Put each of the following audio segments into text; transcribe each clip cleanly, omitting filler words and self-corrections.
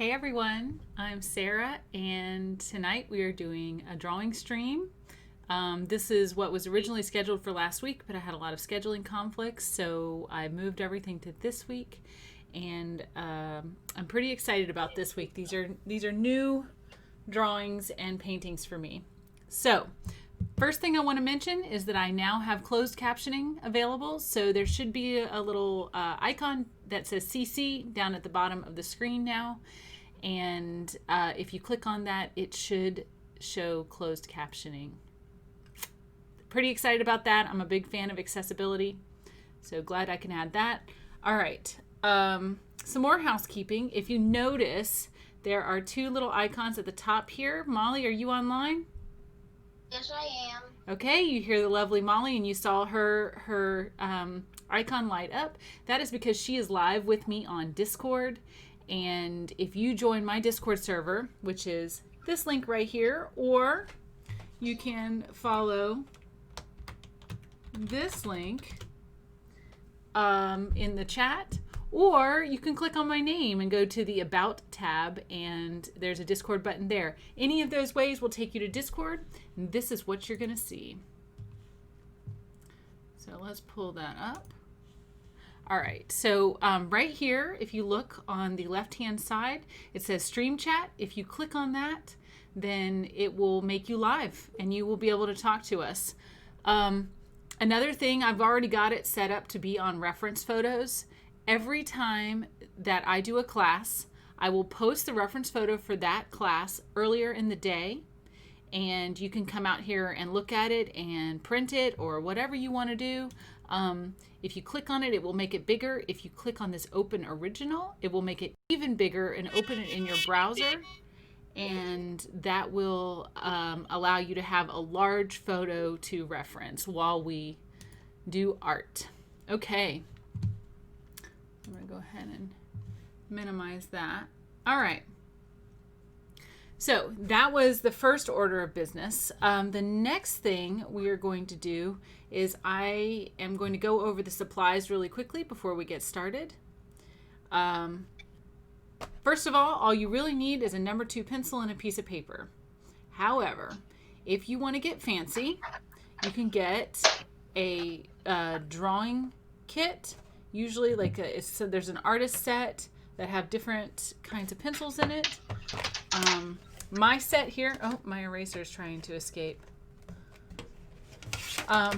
Hey everyone, I'm Sarah, and tonight we are doing a drawing stream. This is what was originally scheduled for last week, but I had a lot of scheduling conflicts, so I moved everything to this week, and I'm pretty excited about this week. These are new drawings and paintings for me. So, first thing I want to mention is that I now have closed captioning available, so there should be a little icon that says CC down at the bottom of the screen now. And if you click on that, it should show closed captioning. Pretty excited about that. I'm a big fan of accessibility, so glad I can add that. All right, some more housekeeping. If you notice, there are two little icons at the top here. Molly, are you online? Yes, I am. Okay, you hear the lovely Molly, and you saw her icon light up. That is because she is live with me on Discord. And if you join my Discord server, which is this link right here, or you can follow this link in the chat, or you can click on my name and go to the About tab, and there's a Discord button there. Any of those ways will take you to Discord, and this is what you're going to see. So let's pull that up. All right, so right here, if you look on the left-hand side, it says Stream Chat. If you click on that, then it will make you live, and you will be able to talk to us. Another thing, I've already got it set up to be on reference photos. Every time that I do a class, I will post the reference photo for that class earlier in the day, and you can come out here and look at it and print it or whatever you want to do. If you click on it, it will make it bigger. If you click on this Open Original, it will make it even bigger and open it in your browser. And that will allow you to have a large photo to reference while we do art. Okay. I'm going to go ahead and minimize that. All right. So that was the first order of business. The next thing we are going to do is I am going to go over the supplies really quickly before we get started. First of all you really need is a number 2 pencil and a piece of paper. However, if you want to get fancy, you can get a drawing kit. Usually so there's an artist set that have different kinds of pencils in it. My set here, oh, my eraser is trying to escape.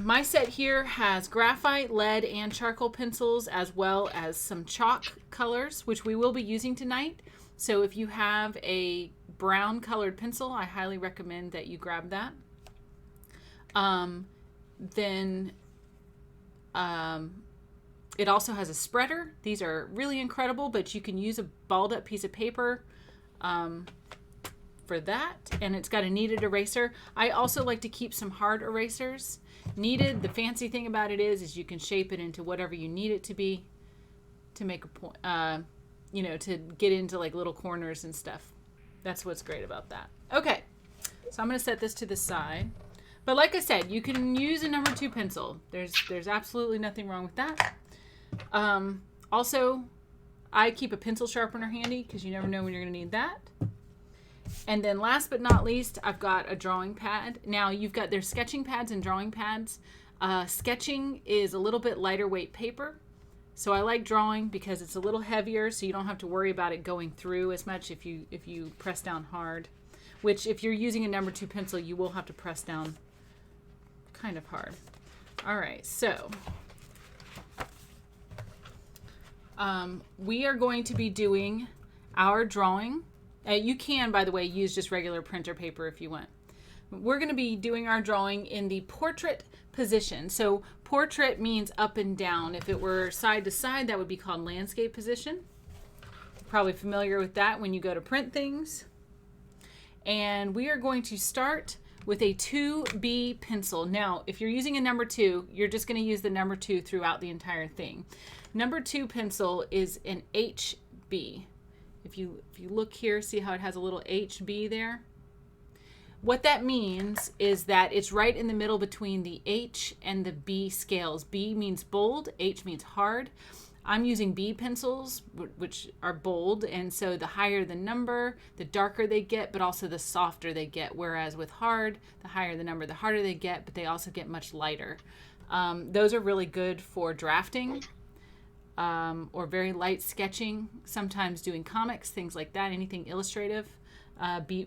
My set here has graphite, lead, and charcoal pencils, as well as some chalk colors, which we will be using tonight. So if you have a brown colored pencil, I highly recommend that you grab that. It also has a spreader. These are really incredible, but you can use a balled up piece of paper for that, and it's got a kneaded eraser. I also like to keep some hard erasers. Kneaded, the fancy thing about it is you can shape it into whatever you need it to be to make a point, to get into like little corners and stuff. That's what's great about that. Okay, so I'm going to set this to the side. But like I said, you can use a number 2 pencil. There's absolutely nothing wrong with that. Also, I keep a pencil sharpener handy because you never know when you're going to need that. And then last but not least, I've got a drawing pad. Now there's sketching pads and drawing pads. Sketching is a little bit lighter weight paper. So I like drawing because it's a little heavier, so you don't have to worry about it going through as much if you press down hard. Which if you're using a number 2 pencil, you will have to press down kind of hard. All right, so we are going to be doing our drawing. You can, by the way, use just regular printer paper if you want. We're going to be doing our drawing in the portrait position. So portrait means up and down. If it were side to side, that would be called landscape position. You're probably familiar with that when you go to print things. And we are going to start with a 2B pencil. Now, if you're using a number 2, you're just going to use the number 2 throughout the entire thing. Number 2 pencil is an HB. If you look here, see how it has a little HB there? What that means is that it's right in the middle between the H and the B scales. B means bold, H means hard. I'm using B pencils, which are bold, and so the higher the number, the darker they get, but also the softer they get. Whereas with hard, the higher the number, the harder they get, but they also get much lighter. Those are really good for drafting or very light sketching, sometimes doing comics, things like that, anything illustrative.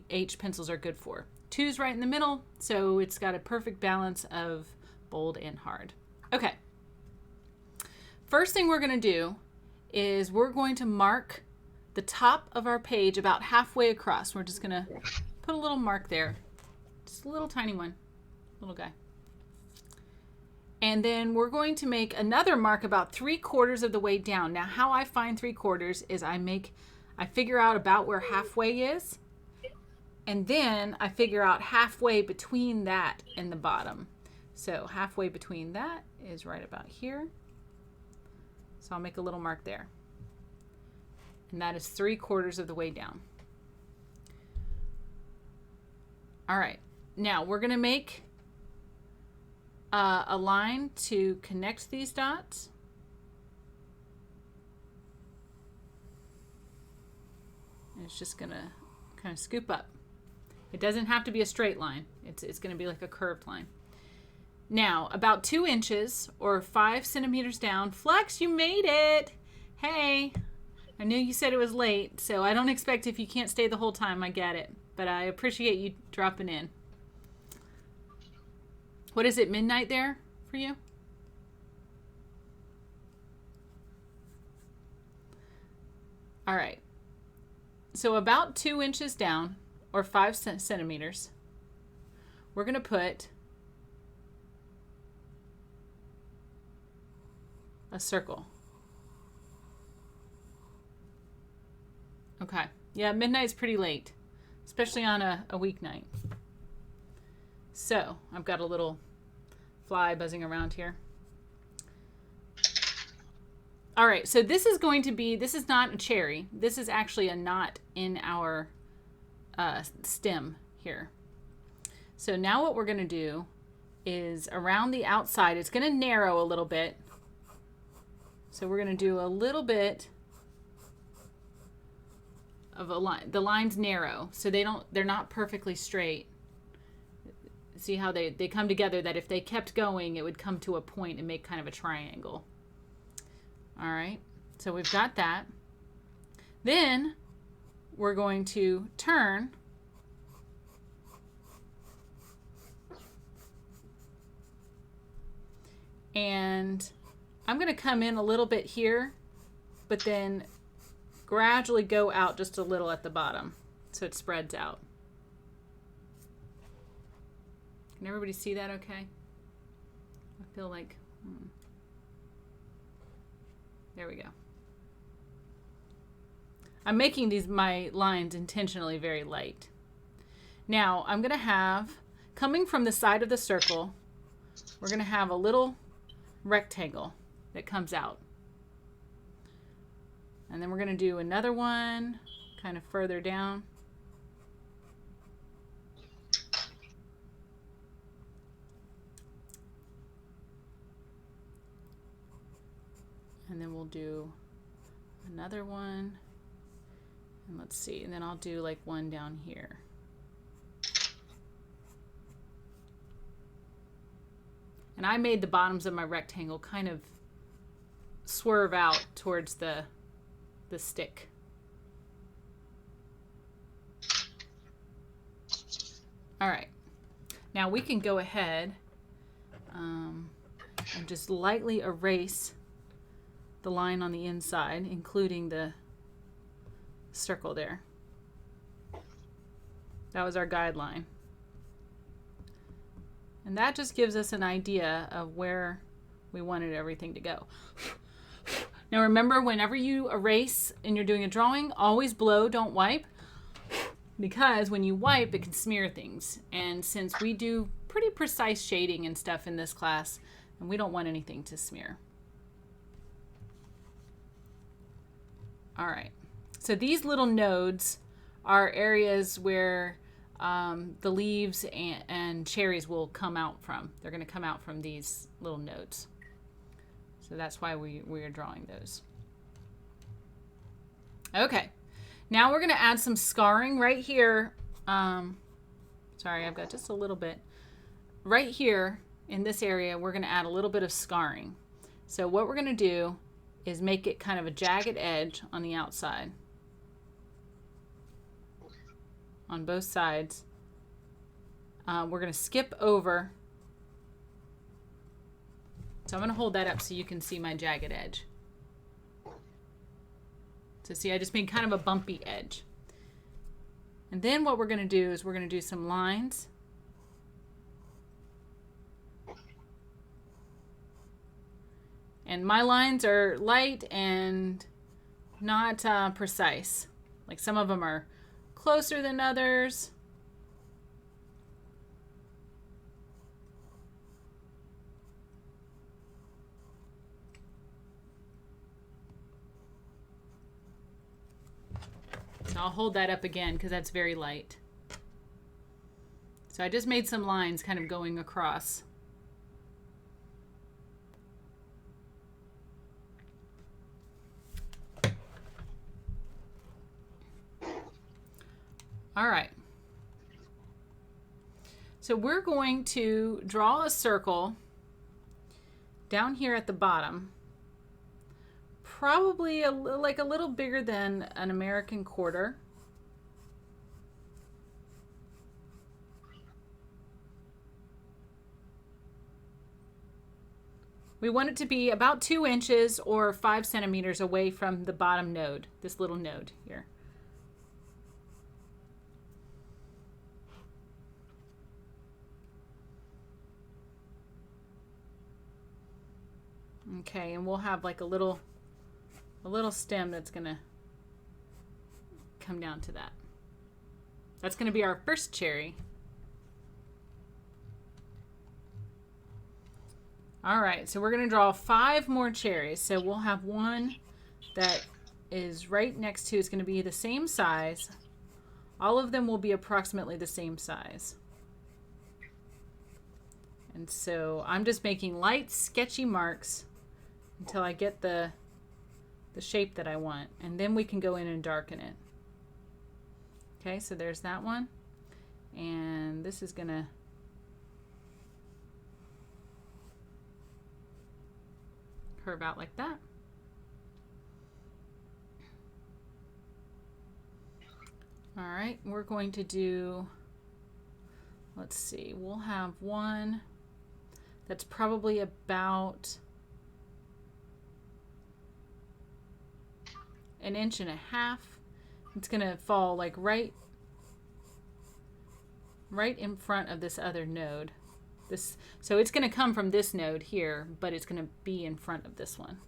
H pencils are good for. 2's right in the middle, so it's got a perfect balance of bold and hard. Okay. First thing we're going to do is we're going to mark the top of our page about halfway across. We're just going to put a little mark there. Just a little tiny one. Little guy. And then we're going to make another mark about 3/4 of the way down. Now, how I find 3/4 is I figure out about where halfway is. And then I figure out halfway between that and the bottom. So halfway between that is right about here. So I'll make a little mark there. And that is 3/4 of the way down. All right. Now we're going to make a line to connect these dots. And it's just going to kind of scoop up. It doesn't have to be a straight line. It's going to be like a curved line. Now, about 2 inches or 5 centimeters down. Flex, you made it. Hey, I knew you said it was late, so I don't expect if you can't stay the whole time, I get it. But I appreciate you dropping in. What is it, midnight there for you? All right. So about 2 inches down or 5 centimeters, we're going to put a circle. Okay. Yeah, midnight's pretty late, especially on a weeknight. So I've got a little fly buzzing around here. All right, so this is not a cherry. This is actually a knot in our stem here. So now what we're going to do is around the outside, it's going to narrow a little bit. So we're going to do a little bit of a line. The line's narrow, so they're not perfectly straight. See how they come together, that if they kept going, it would come to a point and make kind of a triangle. All right, so we've got that. Then we're going to turn and I'm going to come in a little bit here, but then gradually go out just a little at the bottom so it spreads out. Can everybody see that okay? I feel like, there we go. I'm making my lines intentionally very light. Now I'm going to have, coming from the side of the circle, we're going to have a little rectangle that comes out. And then we're going to do another one kind of further down. And then we'll do another one. And let's see, and then I'll do like one down here. And I made the bottoms of my rectangle kind of swerve out towards the stick. All right, now we can go ahead and just lightly erase the line on the inside, including the circle there. That was our guideline. And that just gives us an idea of where we wanted everything to go. Now remember, whenever you erase and you're doing a drawing, always blow, don't wipe. Because when you wipe, it can smear things. And since we do pretty precise shading and stuff in this class, and we don't want anything to smear. All right. So these little nodes are areas where the leaves and cherries will come out from. They're going to come out from these little nodes. So that's why we are drawing those. Okay. Now we're going to add some scarring right here. Sorry, I've got just a little bit. Right here in this area, we're going to add a little bit of scarring. So what we're going to do is make it kind of a jagged edge on the outside. On both sides. We're going to skip over. So I'm going to hold that up so you can see my jagged edge. So see, I just made kind of a bumpy edge. And then what we're going to do is we're going to do some lines. And my lines are light and not precise. Like some of them are closer than others. So I'll hold that up again because that's very light. So I just made some lines kind of going across. All right. So we're going to draw a circle down here at the bottom. Probably like a little bigger than an American quarter. We want it to be about 2 inches or 5 centimeters away from the bottom node, this little node here. Okay, and we'll have like a little stem that's gonna come down to that. That's gonna be our first cherry. All right, so we're gonna draw 5 more cherries. So we'll have one that is right next to, it's gonna be the same size. All of them will be approximately the same size. And so I'm just making light, sketchy marks until I get the shape that I want. And then we can go in and darken it. Okay, so there's that one. And this is gonna curve out like that. All right, we're going to do, let's see, we'll have one that's probably about 1.5 inches. It's gonna fall like right in front of this other node. So it's gonna come from this node here, but it's gonna be in front of this one.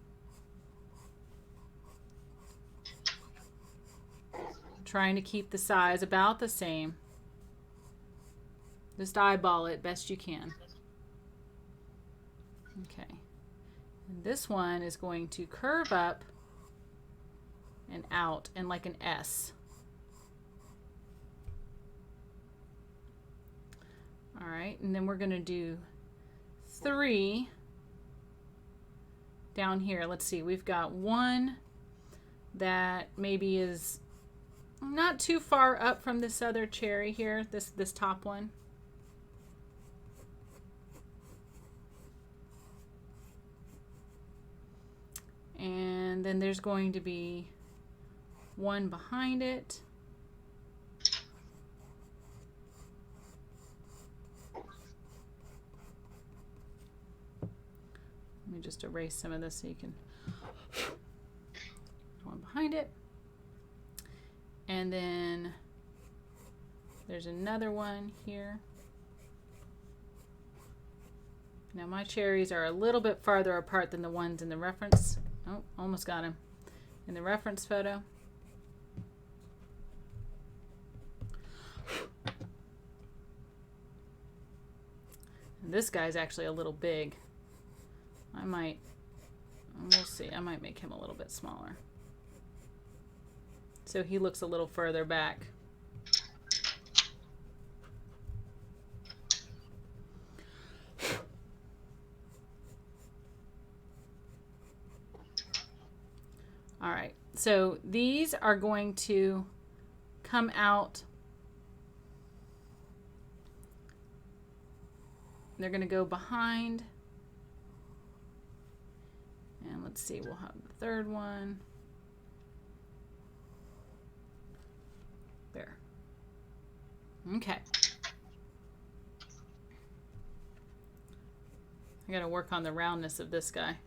Trying to keep the size about the same. Just eyeball it best you can. Okay. And this one is going to curve up and out and like an S. All right, and then we're going to do 3 down here. Let's see, we've got one that maybe is not too far up from this other cherry here, this top one. And then there's going to be one behind it. Let me just erase some of this so you can. One behind it. And then there's another one here. Now my cherries are a little bit farther apart than the ones in the reference. Oh, almost got him. In the reference photo. And this guy's actually a little big. We'll see, I might make him a little bit smaller. So he looks a little further back. All right, So these are going to come out. They're going to go behind. And let's see, we'll have the third one. There. Okay. I got to work on the roundness of this guy.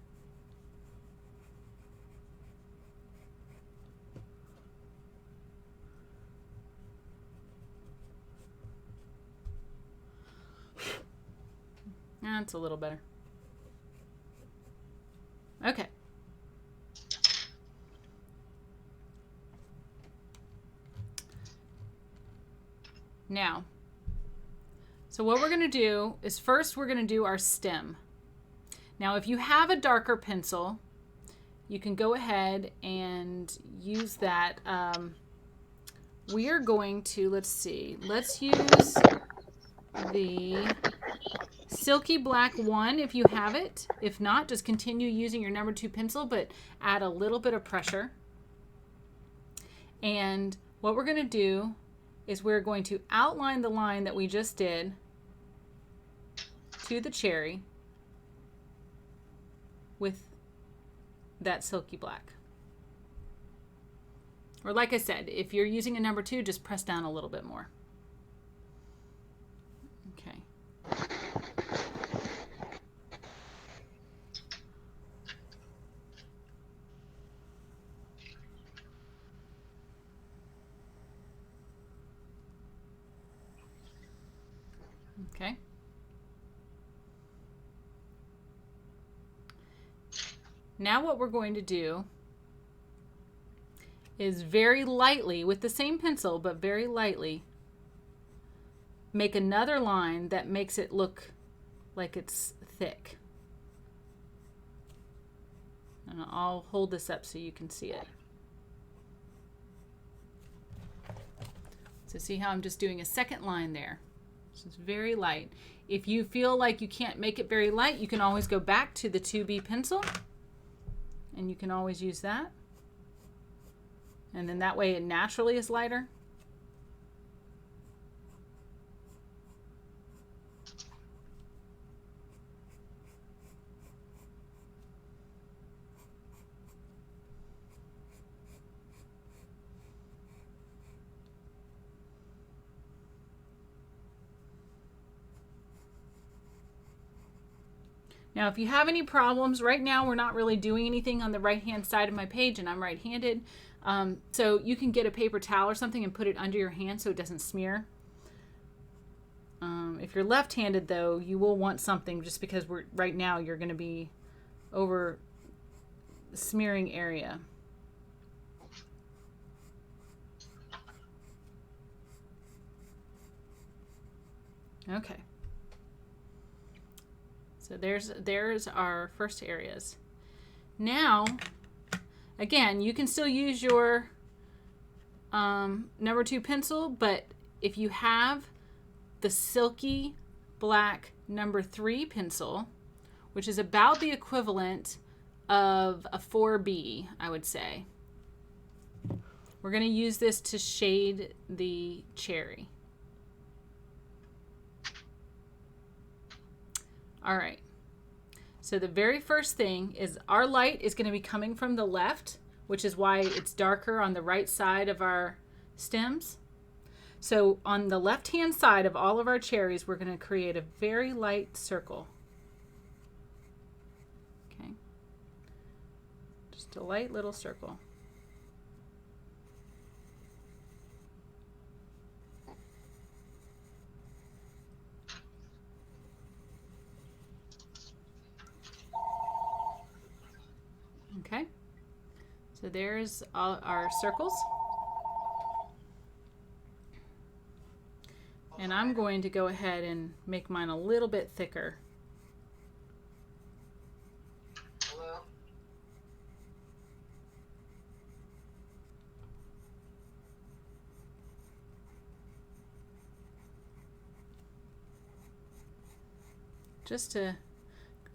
That's a little better. Okay. Now, so what we're going to do is first we're going to do our stem. Now, if you have a darker pencil, you can go ahead and use that. We are going to, let's use the Silky Black 1 if you have it. If not, just continue using your number 2 pencil, but add a little bit of pressure. And what we're going to do is we're going to outline the line that we just did to the cherry with that Silky Black. Or like I said, if you're using a number 2, just press down a little bit more. Okay. Okay. Now what we're going to do is very lightly, with the same pencil, but very lightly, make another line that makes it look like it's thick. And I'll hold this up so you can see it. So see how I'm just doing a second line there. So it's very light. If you feel like you can't make it very light, you can always go back to the 2B pencil and you can always use that. And then that way it naturally is lighter. Now, if you have any problems, right now we're not really doing anything on the right-hand side of my page, and I'm right-handed. So you can get a paper towel or something and put it under your hand so it doesn't smear. If you're left-handed, though, you will want something just because right now you're going to be over the smearing area. Okay. So there's our first areas. Now, again, you can still use your number 2 pencil, but if you have the Silky Black number 3 pencil, which is about the equivalent of a 4B, I would say, we're going to use this to shade the cherry. All right, so the very first thing is our light is going to be coming from the left, which is why it's darker on the right side of our stems. So on the left-hand side of all of our cherries, we're going to create a very light circle. Okay, just a light little circle. Okay, so there's all our circles. And I'm going to go ahead and make mine a little bit thicker. Hello? Just to,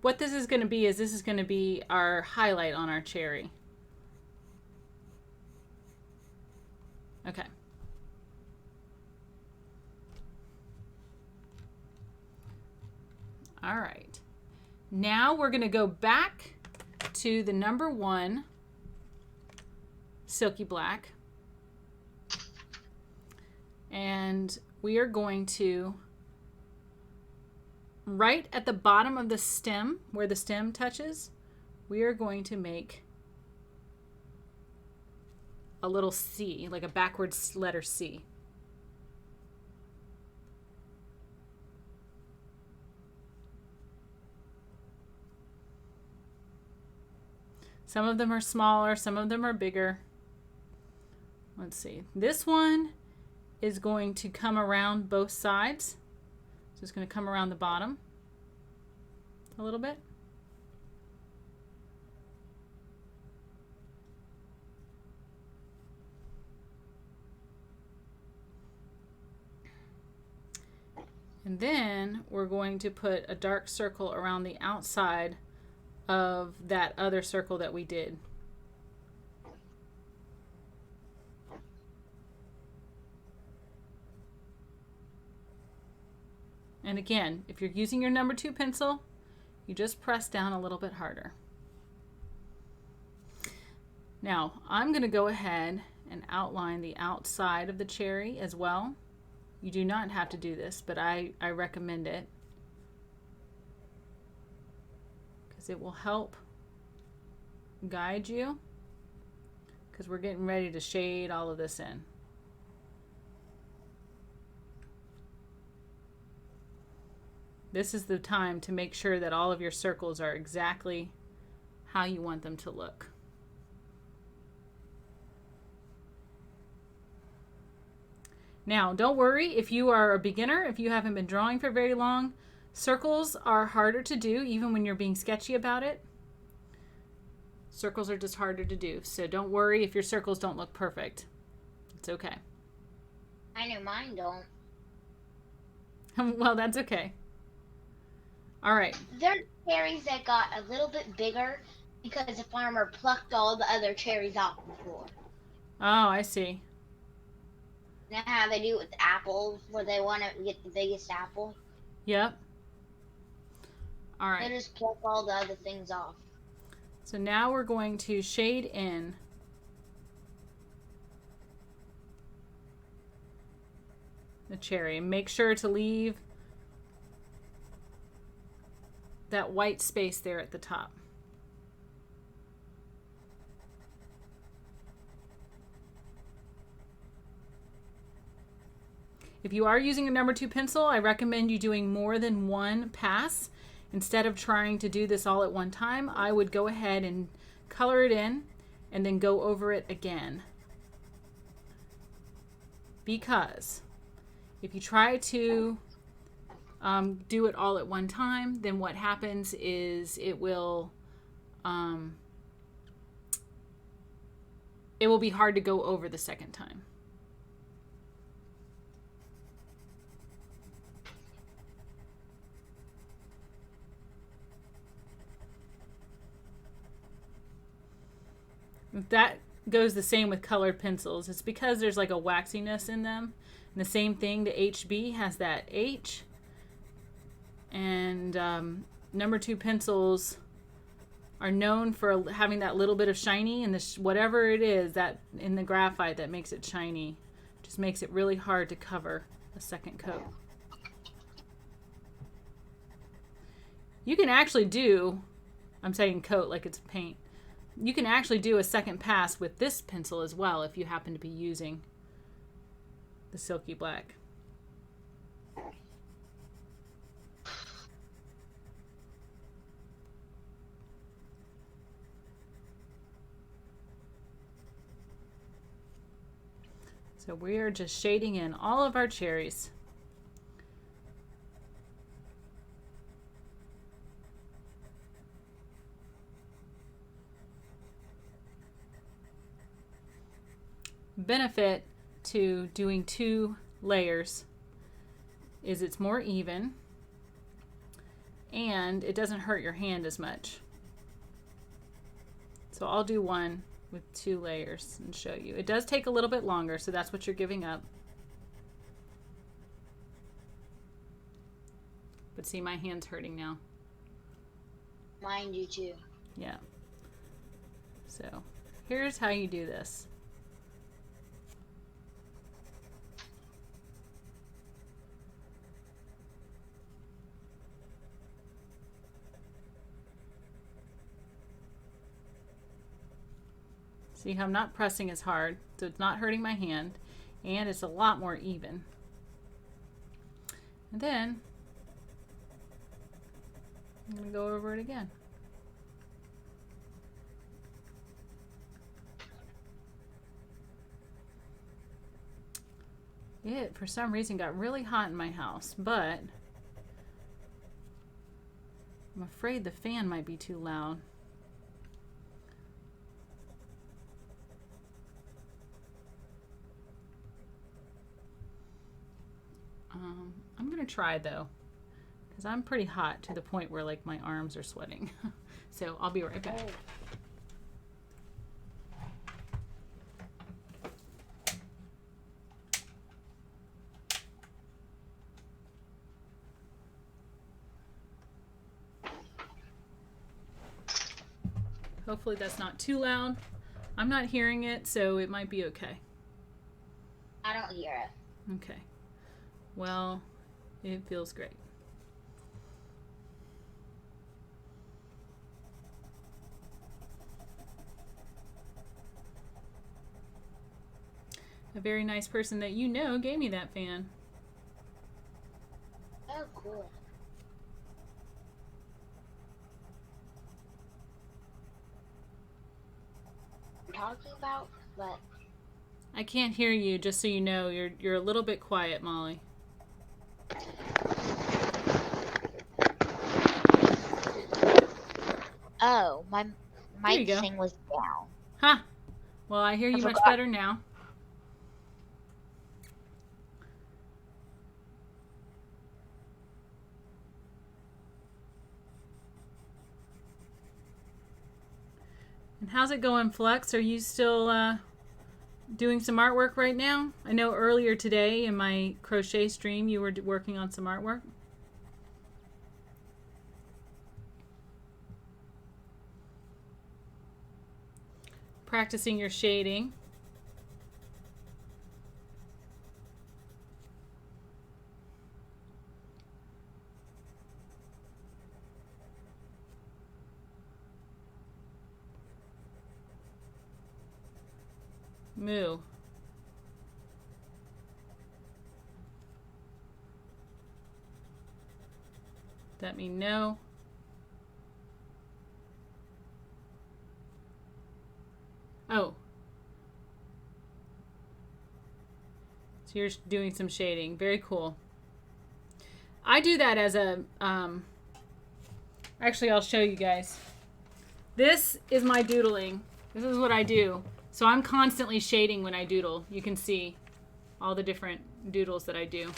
what this is going to be is this is going to be our highlight on our cherry. All right. Now we're going to go back to the number 1 Silky Black. And we are going to, right at the bottom of the stem, where the stem touches, we are going to make a little C, like a backwards letter C. Some of them are smaller, some of them are bigger. Let's see. This one is going to come around both sides. So it's going to come around the bottom a little bit. And then we're going to put a dark circle around the outside of that other circle that we did. And again, if you're using your number 2 pencil, you just press down a little bit harder. Now, I'm going to go ahead and outline the outside of the cherry as well. You do not have to do this, but I recommend it because it will help guide you, because we're getting ready to shade all of this in. This is the time to make sure that all of your circles are exactly how you want them to look. Now, don't worry if you are a beginner, if you haven't been drawing for very long. Circles are harder to do even when you're being sketchy about it. Circles are just harder to do, so don't worry if your circles don't look perfect. It's okay. I know mine don't. Well, that's okay. All right. There are cherries that got a little bit bigger because the farmer plucked all the other cherries off before. Oh, I see. You know how they do it with apples, where they want to get the biggest apple? Yep. All right. They just pluck all the other things off. So now we're going to shade in the cherry and make sure to leave that white space there at the top. If you are using a number 2 pencil, I recommend you doing more than one pass. Instead of trying to do this all at one time, I would go ahead and color it in and then go over it again. Because if you try to do it all at one time, then what happens is it will be hard to go over the second time. That goes the same with colored pencils. It's because there's like a waxiness in them. And the same thing, the HB has that H. And number 2 pencils are known for having that little bit of shiny, and whatever it is that in the graphite that makes it shiny just makes it really hard to cover a second coat. You can actually do, I'm saying coat like it's paint, you can actually do a second pass with this pencil as well if you happen to be using the Silky Black. So we are just shading in all of our cherries. Benefit to doing 2 layers is it's more even and it doesn't hurt your hand as much. So I'll do one with 2 layers and show you. It does take a little bit longer, so that's what you're giving up. But see, my hand's hurting now. Mine do too. Yeah. So here's how you do this. See how I'm not pressing as hard, so it's not hurting my hand, and it's a lot more even. And then I'm going to go over it again. It, for some reason, got really hot in my house, but I'm afraid the fan might be too loud. I'm going to try, though, because I'm pretty hot to the point where, like, my arms are sweating. So I'll be right back. Hopefully that's not too loud. I'm not hearing it, so it might be okay. I don't hear it. Okay. Well, it feels great. A very nice person that you know gave me that fan. Oh, cool. Talking about, but I can't hear you, just so you know. You're a little bit quiet, Molly. oh, my There you mic go. thing was down. Huh. Well, I hear you much forgot. better now. And how's it going, Flux? Are you still doing some artwork right now? I know earlier today in my crochet stream you were working on some artwork. Practicing your shading. Moo. Let me know. Oh. So you're doing some shading. Very cool. I do that as a, actually I'll show you guys. This is my doodling. This is what I do. So I'm constantly shading when I doodle. You can see all the different doodles that I do.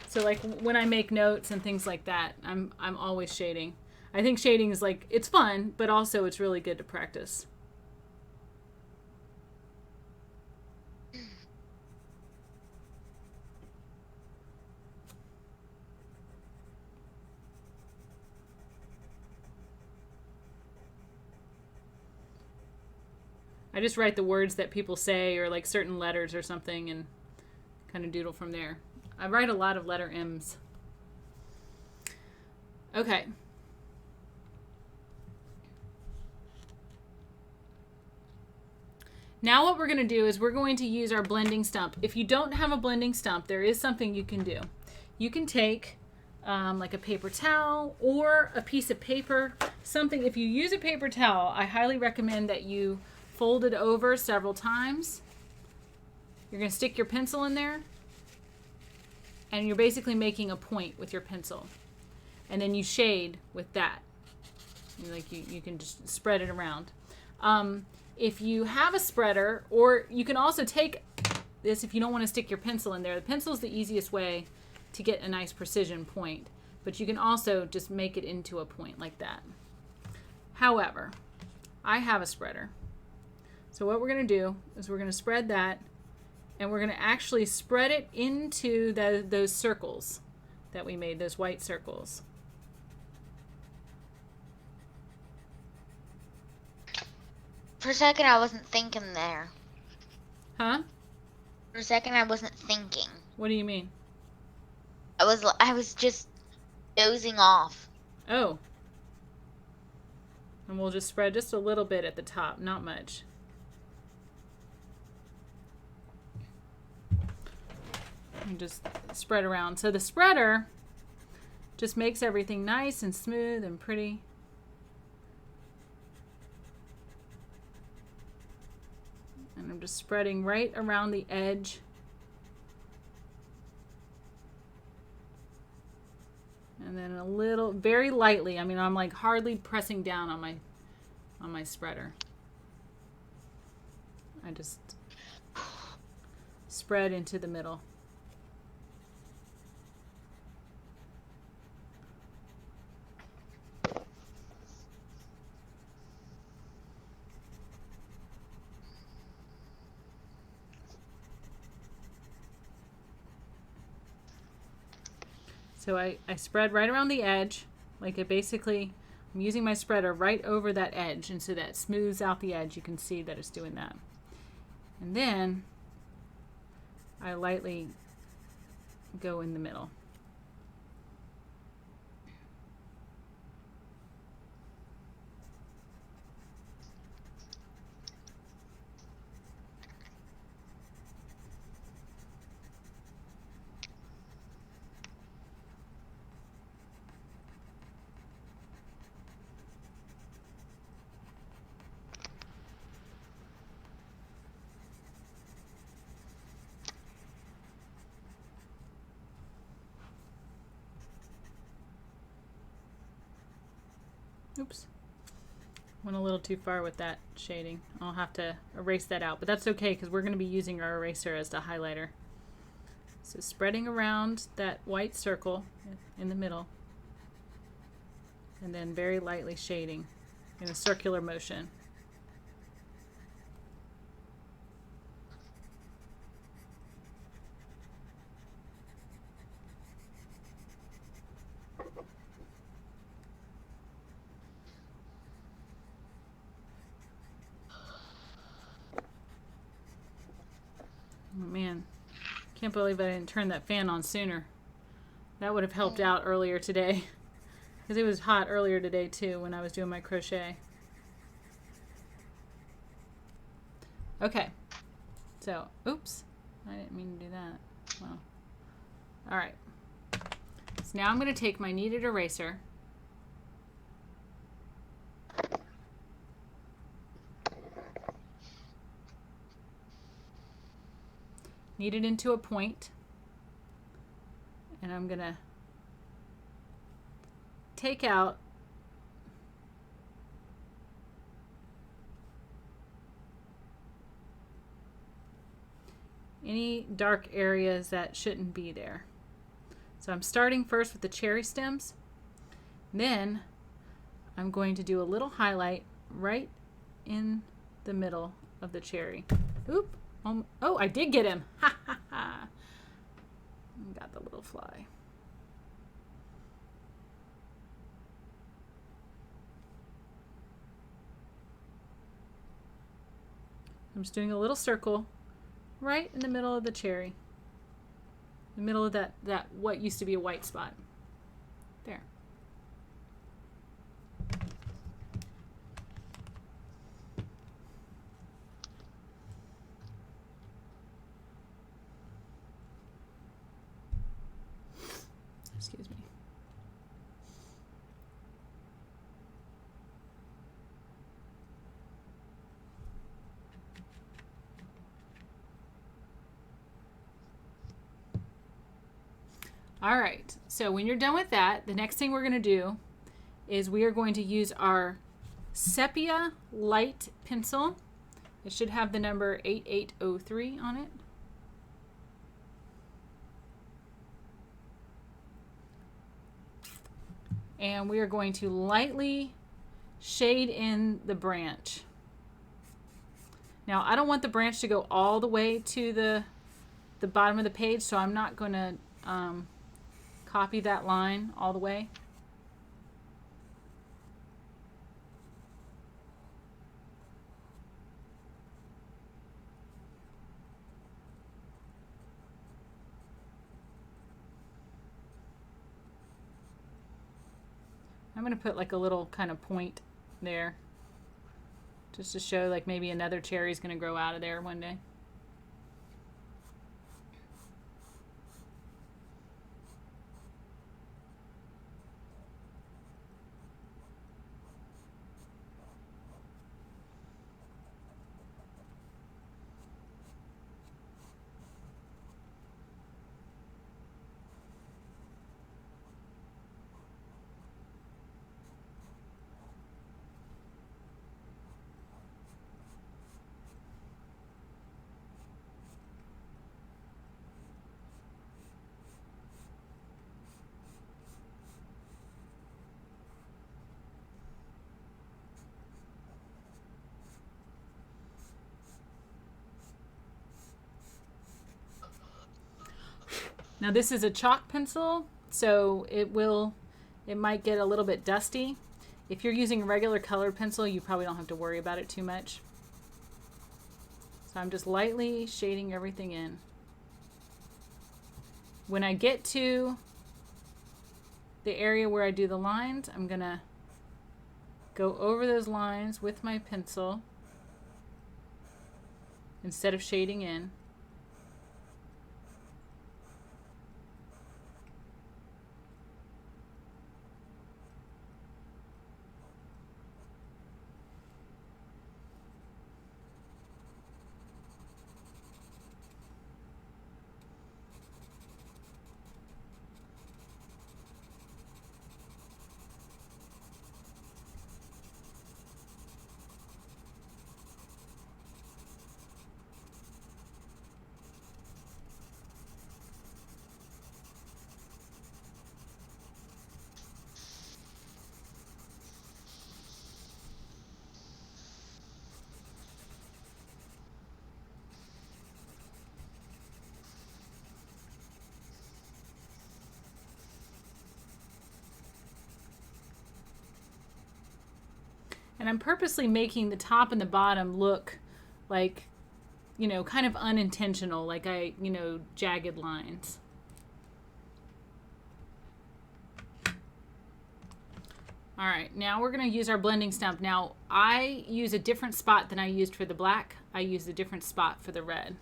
So like when I make notes and things like that, I'm always shading. I think shading is like, it's fun, but also it's really good to practice. I just write the words that people say or like certain letters or something and kind of doodle from there. I write a lot of letter M's. Okay. Now what we're going to do is we're going to use our blending stump. If you don't have a blending stump, there is something you can do. You can take like a paper towel or a piece of paper, something. If you use a paper towel, I highly recommend that you fold it over several times. You're going to stick your pencil in there and you're basically making a point with your pencil. And then you shade with that. Like you can just spread it around. If you have a spreader, or you can also take this if you don't want to stick your pencil in there. The pencil is the easiest way to get a nice precision point, but you can also just make it into a point like that. However, I have a spreader. So what we're going to do is we're going to spread that, and we're going to actually spread it into those circles that we made, those white circles. For a second, I wasn't thinking there. Huh? For a second, I wasn't thinking. What do you mean? I was just dozing off. Oh. And we'll just spread just a little bit at the top, not much. And just spread around. So the spreader just makes everything nice and smooth and pretty. And I'm just spreading right around the edge. And then a little, very lightly. I mean, I'm like hardly pressing down on my spreader. I just spread into the middle. So I spread right around the edge, like it basically, I'm using my spreader right over that edge, and so that smooths out the edge. You can see that it's doing that. And then I lightly go in the middle. Oops. Went a little too far with that shading. I'll have to erase that out, but that's okay because we're going to be using our eraser as the highlighter. So spreading around that white circle in the middle, and then very lightly shading in a circular motion. Oh man, can't believe I didn't turn that fan on sooner. That would have helped out earlier today. Because it was hot earlier today too when I was doing my crochet. Okay. So, oops. I didn't mean to do that. Well. Alright. So now I'm going to take my kneaded eraser. Knead it into a point. And I'm going to take out any dark areas that shouldn't be there. So I'm starting first with the cherry stems. Then I'm going to do a little highlight right in the middle of the cherry. Oop. Oh, I did get him. Ha ha ha. Got the little fly. I'm just doing a little circle right in the middle of the cherry. The middle of that what used to be a white spot. There. Excuse me. All right, so when you're done with that, the next thing we're going to do is we are going to use our sepia light pencil. It should have the number 8803 on it. And we are going to lightly shade in the branch. Now, I don't want the branch to go all the way to the bottom of the page, so I'm not going to copy that line all the way. I'm going to put like a little kind of point there just to show like maybe another cherry is going to grow out of there one day. Now this is a chalk pencil, so it might get a little bit dusty. If you're using a regular colored pencil, you probably don't have to worry about it too much. So I'm just lightly shading everything in. When I get to the area where I do the lines, I'm gonna go over those lines with my pencil instead of shading in. And I'm purposely making the top and the bottom look like, you know, kind of unintentional, like jagged lines. All right, now we're gonna use our blending stump. Now, I use a different spot than I used for the black. I used a different spot for the red.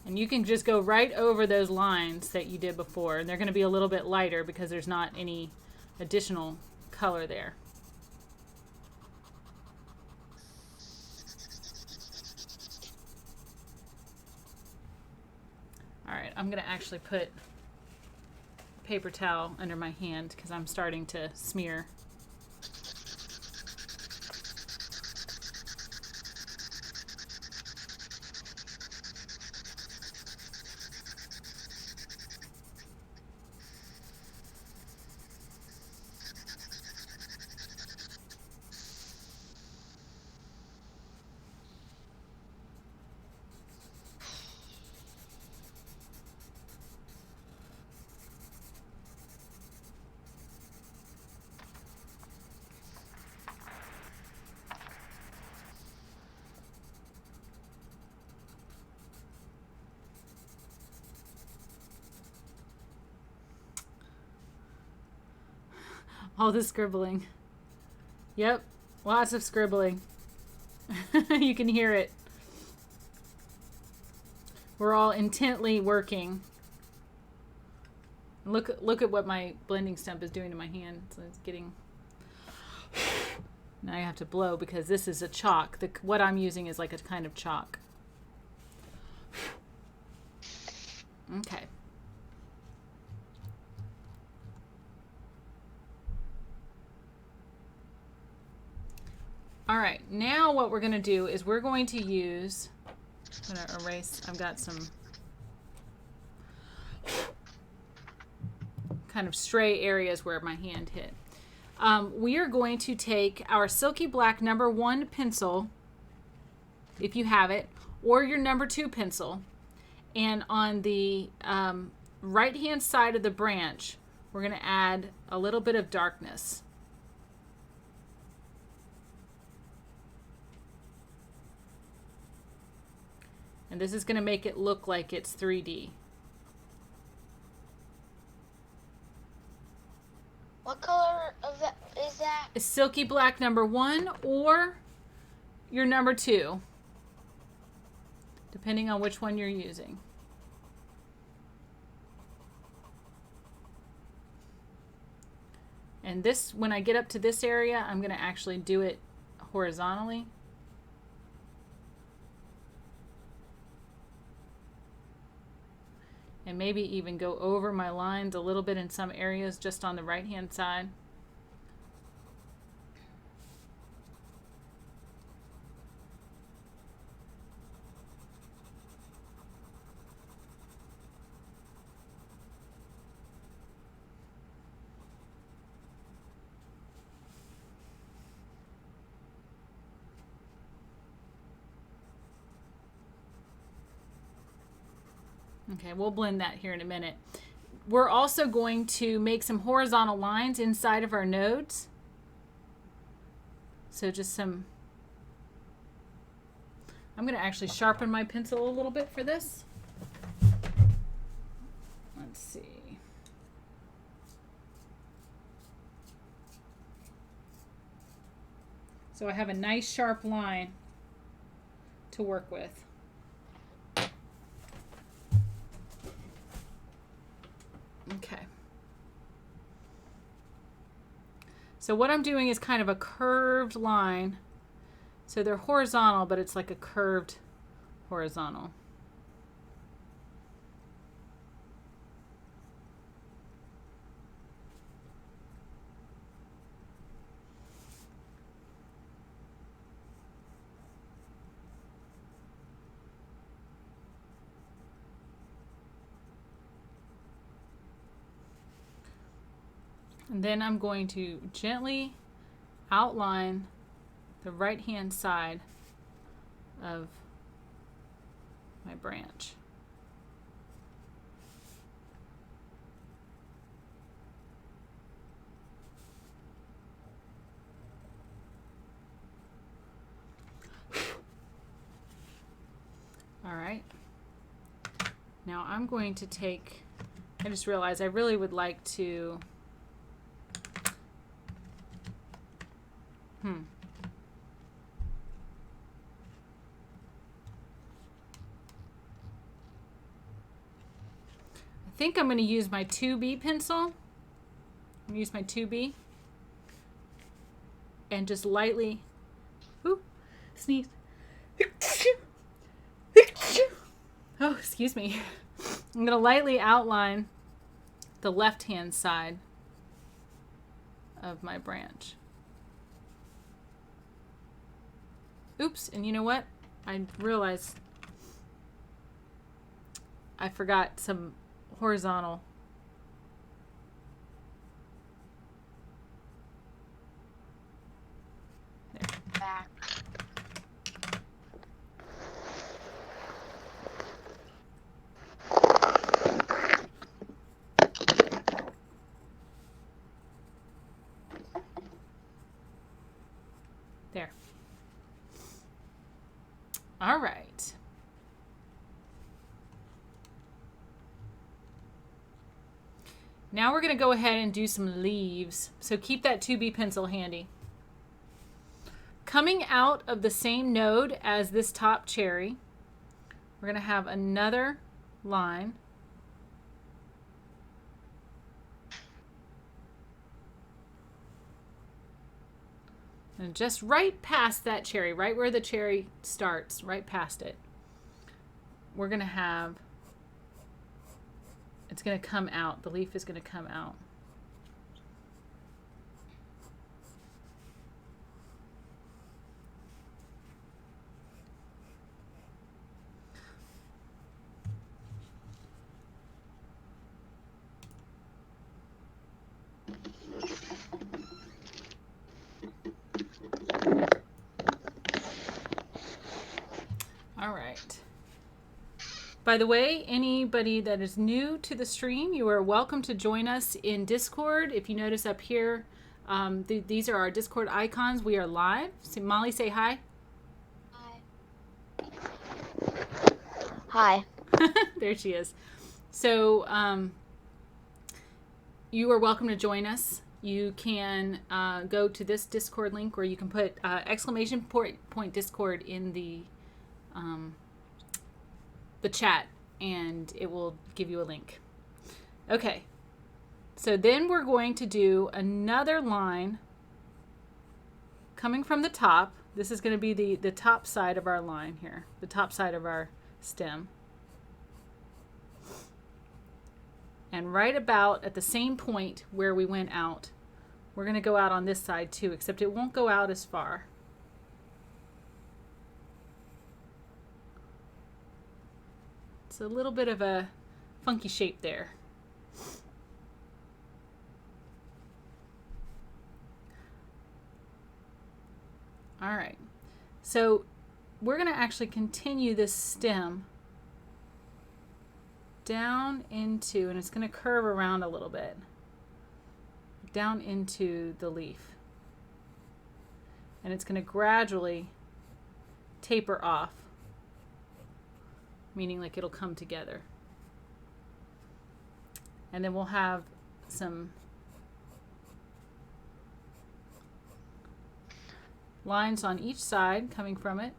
And you can just go right over those lines that you did before. And they're going to be a little bit lighter because there's not any additional color there. All right, I'm going to actually put a paper towel under my hand because I'm starting to smear. All the scribbling. Yep, lots of scribbling. You can hear it. We're all intently working. Look at what my blending stump is doing to my hand. So it's getting... Now I have to blow because this is a chalk. What I'm using is like a kind of chalk. Okay. All right, now what we're going to do is we're going to use, I'm going to erase, I've got some kind of stray areas where my hand hit. We are going to take our Silky Black #1 pencil, if you have it, or your #2 pencil, and on the right hand side of the branch, we're going to add a little bit of darkness. And this is going to make it look like it's 3D. What color of that is that? A Silky Black #1 or your #2, depending on which one you're using. And this, when I get up to this area, I'm going to actually do it horizontally. And maybe even go over my lines a little bit in some areas just on the right hand side. Okay, we'll blend that here in a minute. We're also going to make some horizontal lines inside of our nodes. So just some, I'm going to actually sharpen my pencil a little bit for this. Let's see. So I have a nice sharp line to work with. Okay. So what I'm doing is kind of a curved line. So they're horizontal, but it's like a curved horizontal. And then I'm going to gently outline the right hand side of my branch. All right. Now I'm going to take, I just realized I really would like to I think I'm going to use my 2B pencil. I'm going to use my 2B and just lightly, sneeze. Oh, excuse me. I'm going to lightly outline the left-hand side of my branch. Oops, and you know what? I realized I forgot some horizontal. There. Back. There. All right. Now we're going to go ahead and do some leaves. So keep that 2B pencil handy. Coming out of the same node as this top cherry, we're going to have another line. And just right past that cherry, right where the cherry starts, right past it, we're going to have, it's going to come out. The leaf is going to come out. By the way, anybody that is new to the stream, you are welcome to join us in Discord. If you notice up here, these are our Discord icons. We are live. So Molly, say hi. Hi. There she is. So you are welcome to join us. You can go to this Discord link, or you can put exclamation point Discord in the chat, and it will give you a link. Okay. So then we're going to do another line coming from the top. This is going to be the top side of our line here, the top side of our stem. And right about at the same point where we went out, we're going to go out on this side too, except it won't go out as far. It's a little bit of a funky shape there. All right, so we're going to actually continue this stem down into, and it's going to curve around a little bit, down into the leaf. And it's going to gradually taper off, meaning like it'll come together. And then we'll have some lines on each side coming from it.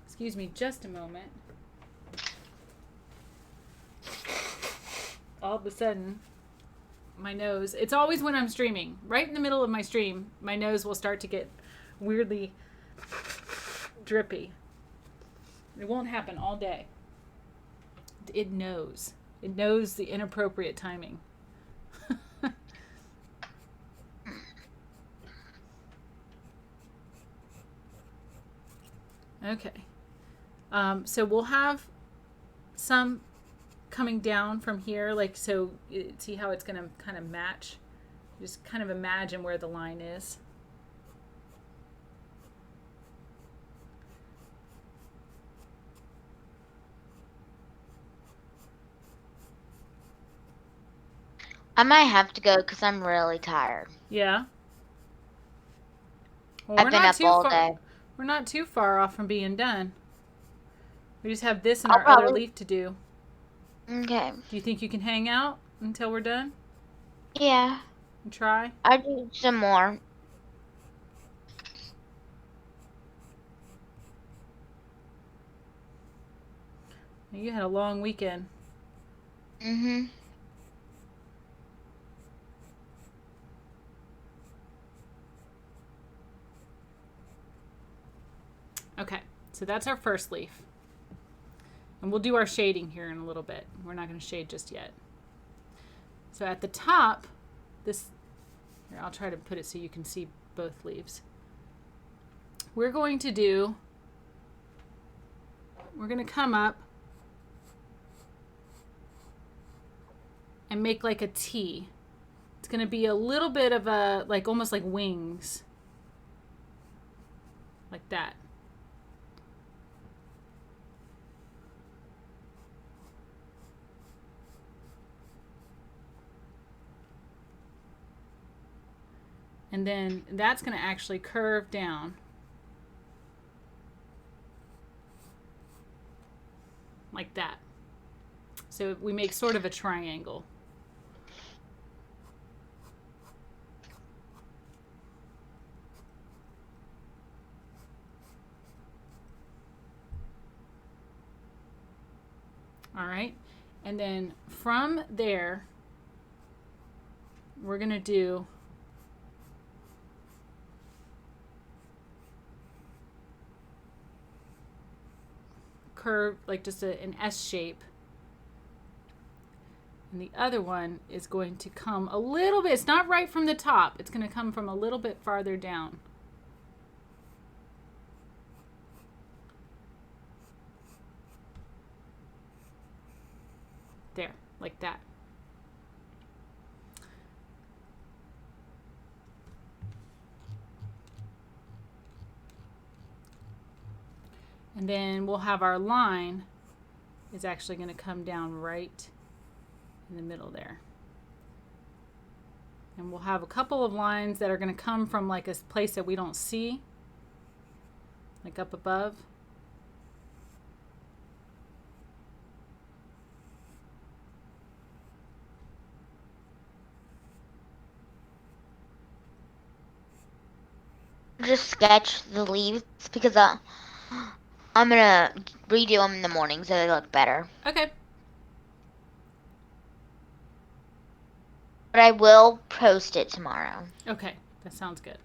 Excuse me just a moment. All of a sudden, my nose, it's always when I'm streaming, right in the middle of my stream, my nose will start to get weirdly drippy. It won't happen all day. It knows. It knows the inappropriate timing. Okay. So we'll have some coming down from here, like so. See how it's going to kind of match? Just kind of imagine where the line is. I might have to go because I'm really tired. Yeah. Well, I've been up all day. We're not too far off from being done. We just have this and our other leaf to do. Okay. Do you think you can hang out until we're done? Yeah. And try? I'll do some more. You had a long weekend. Mm-hmm. Okay, so that's our first leaf. And we'll do our shading here in a little bit. We're not going to shade just yet. So at the top, this, here, I'll try to put it so you can see both leaves. We're going to come up and make like a T. It's going to be a little bit of a, like almost like wings. Like that. And then that's going to actually curve down. Like that. So we make sort of a triangle. All right. And then from there, we're going to do curve, like just an S shape. And the other one is going to come a little bit, it's not right from the top, it's going to come from a little bit farther down. There, like that. And then we'll have our line is actually going to come down right in the middle there. And we'll have a couple of lines that are going to come from like a place that we don't see, like up above. Just sketch the leaves because I'm gonna redo them in the morning so they look better. Okay. But I will post it tomorrow. Okay, that sounds good.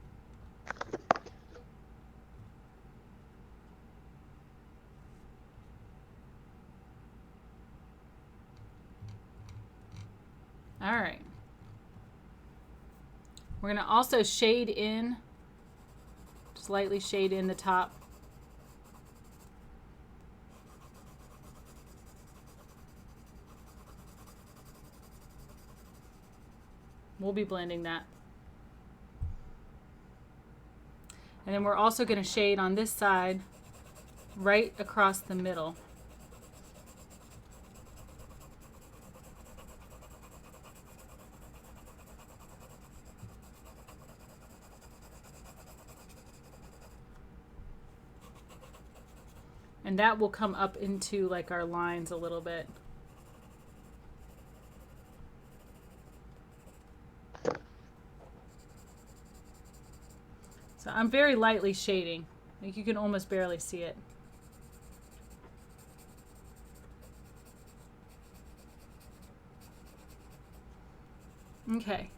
All right. We're going to also shade in, just lightly shade in the top. We'll be blending that. And then we're also going to shade on this side right across the middle. And that will come up into like our lines a little bit. So I'm very lightly shading. Like you can almost barely see it. Okay.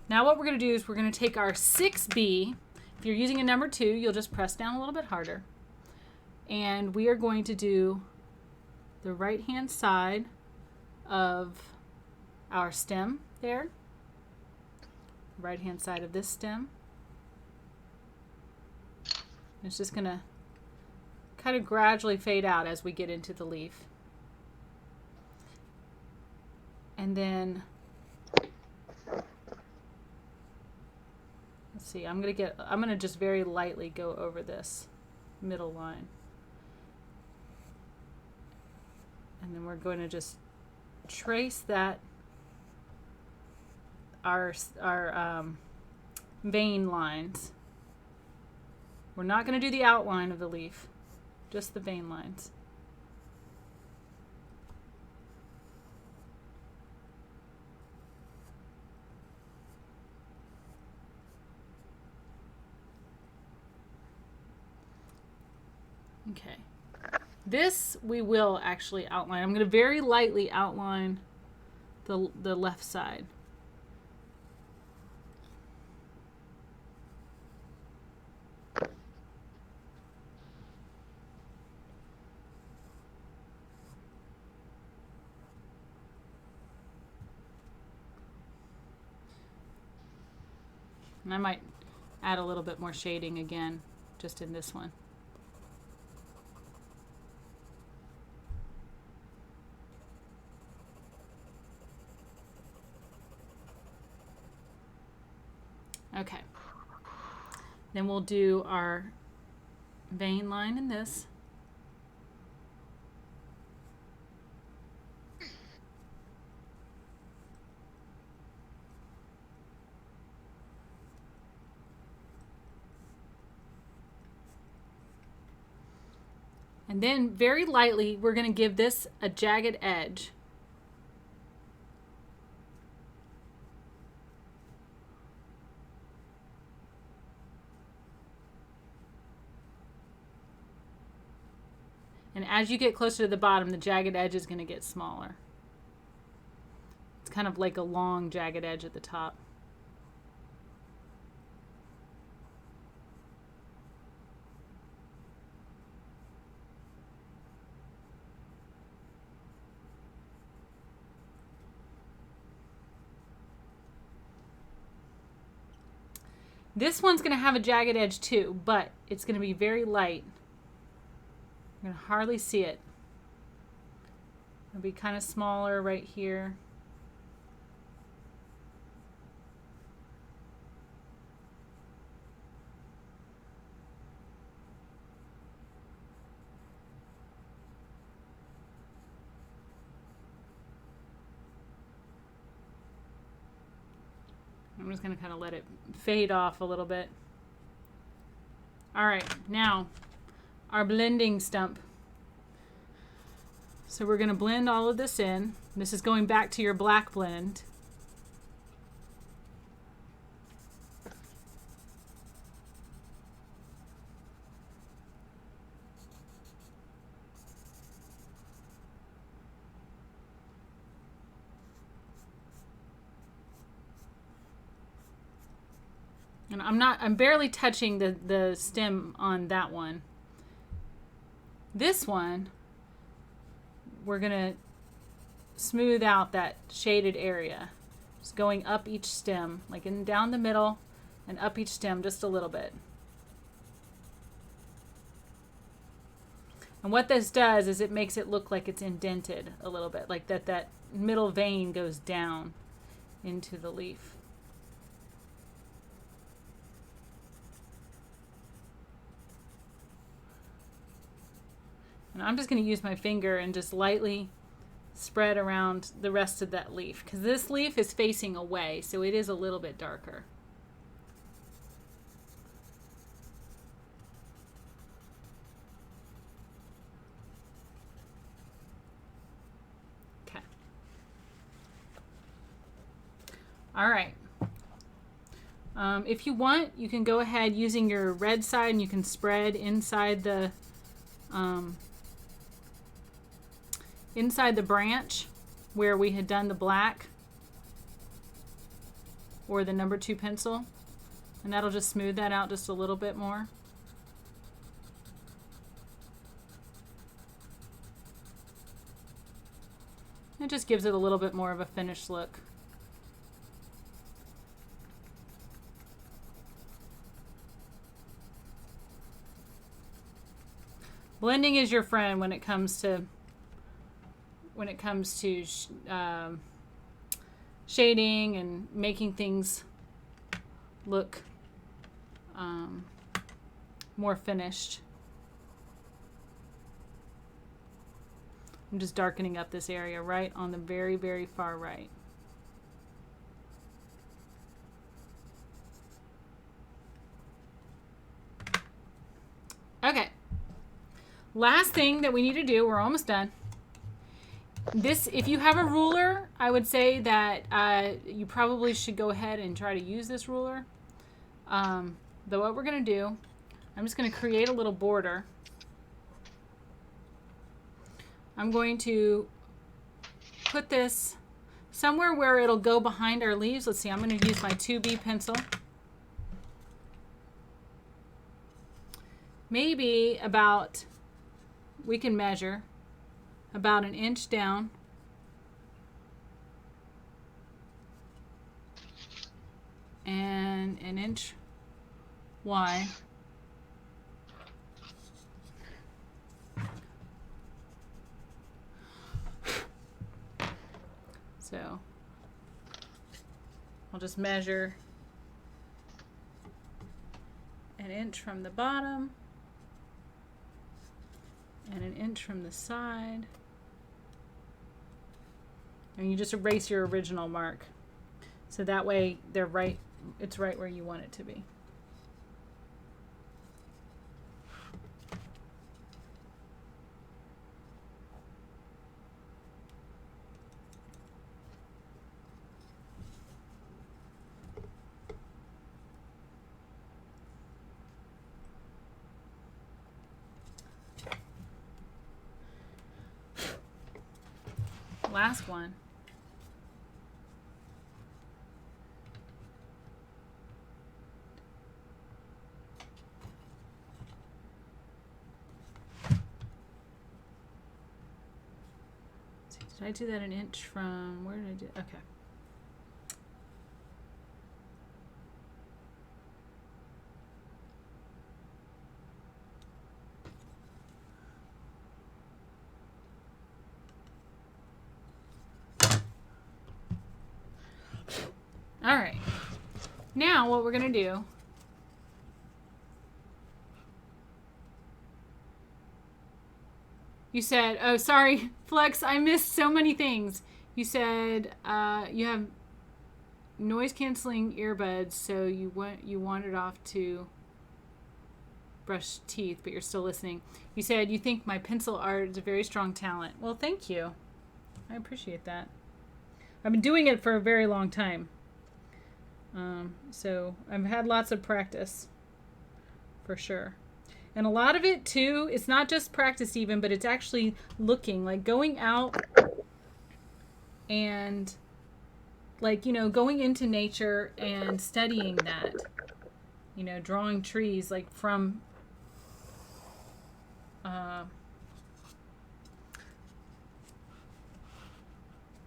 Now what we're going to do is we're going to take our 6B. If you're using a number 2, you'll just press down a little bit harder. And we are going to do the right-hand side of our stem there. Right-hand side of this stem. It's just going to kind of gradually fade out as we get into the leaf. And then, let's see, I'm going to just very lightly go over this middle line. And then we're going to just trace that, our vein lines. We're not going to do the outline of the leaf, just the vein lines. Okay. This we will actually outline. I'm going to very lightly outline the left side. And I might add a little bit more shading again, just in this one. Okay. Then we'll do our vein line in this. And then very lightly, we're going to give this a jagged edge. And as you get closer to the bottom, the jagged edge is going to get smaller. It's kind of like a long jagged edge at the top. This one's going to have a jagged edge too, but it's going to be very light. You're going to hardly see it. It'll be kind of smaller right here. just going to kind of let it fade off a little bit. All right, now our blending stump. So we're going to blend all of this in. This is going back to your black blend. And I'm barely touching the stem on that one. This one, we're gonna smooth out that shaded area. Just going up each stem, like in down the middle and up each stem just a little bit. And what this does is it makes it look like it's indented a little bit, like that middle vein goes down into the leaf. And I'm just going to use my finger and just lightly spread around the rest of that leaf, because this leaf is facing away, so it is a little bit darker. Okay. All right. If you want, you can go ahead using your red side and you can spread inside the branch where we had done the black or the number 2 pencil, and that'll just smooth that out just a little bit more. It just gives it a little bit more of a finished look. Blending is your friend when it comes to shading and making things look more finished. I'm just darkening up this area right on the very, very far right. Okay. Last thing that we need to do, we're almost done. This, if you have a ruler, I would say that you probably should go ahead and try to use this ruler. But what we're going to do, I'm just going to create a little border. I'm going to put this somewhere where it'll go behind our leaves. Let's see, I'm going to use my 2B pencil. Maybe about, we can measure about 1 inch down. And 1 inch wide. So I'll just measure 1 inch from the bottom and 1 inch from the side. And you just erase your original mark. So that way they're right, it's right where you want it to be. Last one. Did I do that 1 inch from, where did I do, okay. All right, now what we're gonna do, you said, oh, sorry, Flex, I missed so many things. You said you have noise canceling earbuds, so you wandered off to brush teeth, but you're still listening. You said you think my pencil art is a very strong talent. Well, thank you. I appreciate that. I've been doing it for a very long time. So I've had lots of practice, for sure. And a lot of it, too, it's not just practice even, but it's actually looking, like going out and, like, you know, going into nature and studying that. You know, drawing trees, like from,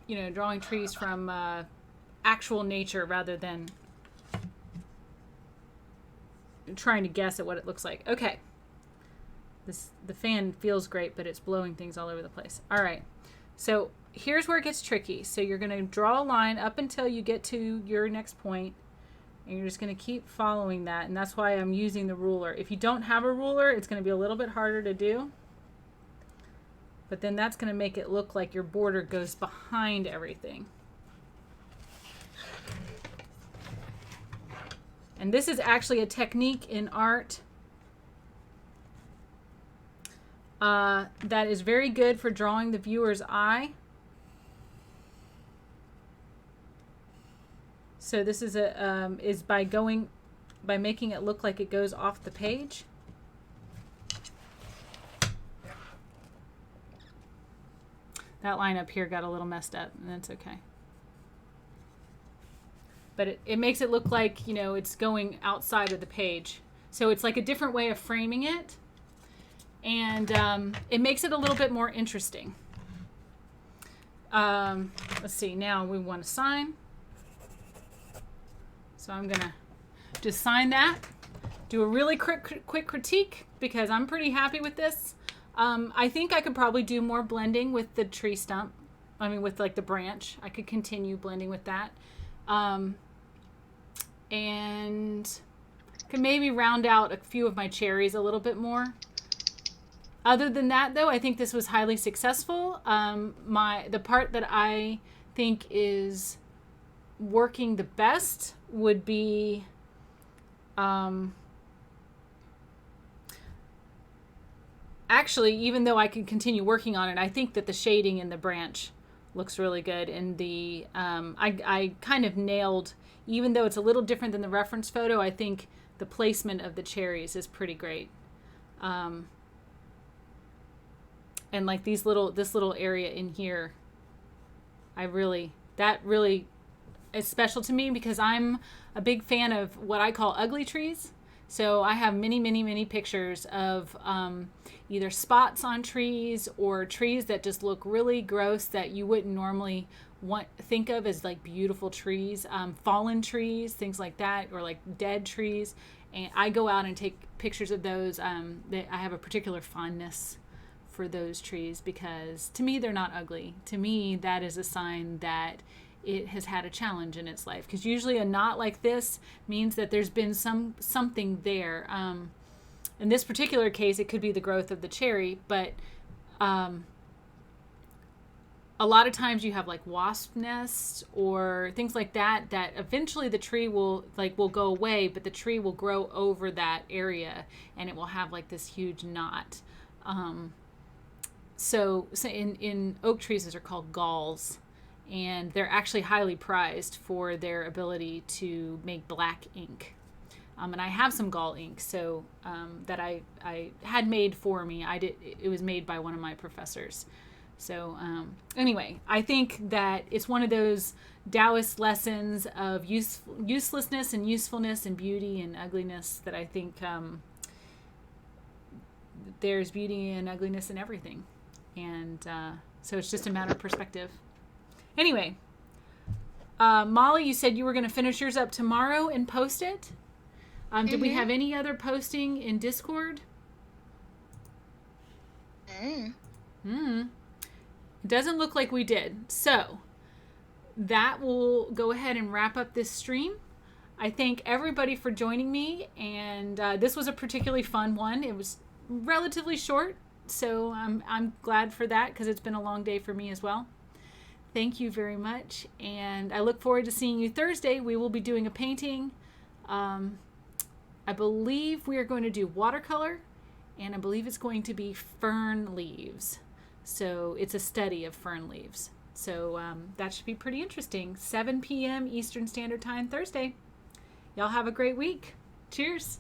you know, drawing trees from actual nature rather than trying to guess at what it looks like. Okay. The fan feels great, but it's blowing things all over the place. All right. So here's where it gets tricky. So you're going to draw a line up until you get to your next point, and you're just going to keep following that. And that's why I'm using the ruler. If you don't have a ruler, it's going to be a little bit harder to do. But then that's going to make it look like your border goes behind everything. And this is actually a technique in art that is very good for drawing the viewer's eye. So this is by making it look like it goes off the page. That line up here got a little messed up, and that's okay. But it makes it look like, you know, it's going outside of the page. So it's like a different way of framing it. And it makes it a little bit more interesting. Let's see. Now we want to sign. So I'm going to just sign that. Do a really quick critique because I'm pretty happy with this. I think I could probably do more blending with the tree stump. I mean, with like the branch. I could continue blending with that. And could maybe round out a few of my cherries a little bit more. Other than that, though, I think this was highly successful. The part that I think is working the best would be actually, even though I can continue working on it, I think that the shading in the branch looks really good. And the I kind of nailed, even though it's a little different than the reference photo, I think the placement of the cherries is pretty great. And like this little area in here, that really is special to me because I'm a big fan of what I call ugly trees. So I have many pictures of either spots on trees or trees that just look really gross that you wouldn't normally think of as like beautiful trees, fallen trees, things like that, or like dead trees. And I go out and take pictures of those. I have a particular fondness for those trees because to me they're not ugly. To me that is a sign that it has had a challenge in its life, because usually a knot like this means that there's been something there. In this particular case it could be the growth of the cherry, but a lot of times you have like wasp nests or things like that eventually the tree will go away, but the tree will grow over that area and it will have like this huge knot. So in oak trees, those are called galls, and they're actually highly prized for their ability to make black ink. And I have some gall ink, so that I had made for me. It was made by one of my professors. So anyway, I think that it's one of those Taoist lessons of uselessness and usefulness and beauty and ugliness that I think there's beauty and ugliness in everything. And so it's just a matter of perspective. Anyway, Molly, you said you were going to finish yours up tomorrow and post it. Did we have any other posting in Discord? It doesn't look like we did. So that will go ahead and wrap up this stream. I thank everybody for joining me. And this was a particularly fun one. It was relatively short. So I'm glad for that because it's been a long day for me as well. Thank you very much. And I look forward to seeing you Thursday. We will be doing a painting. I believe we are going to do watercolor, and I believe it's going to be fern leaves. So it's a study of fern leaves. So that should be pretty interesting. 7 p.m. Eastern Standard Time Thursday. Y'all have a great week. Cheers.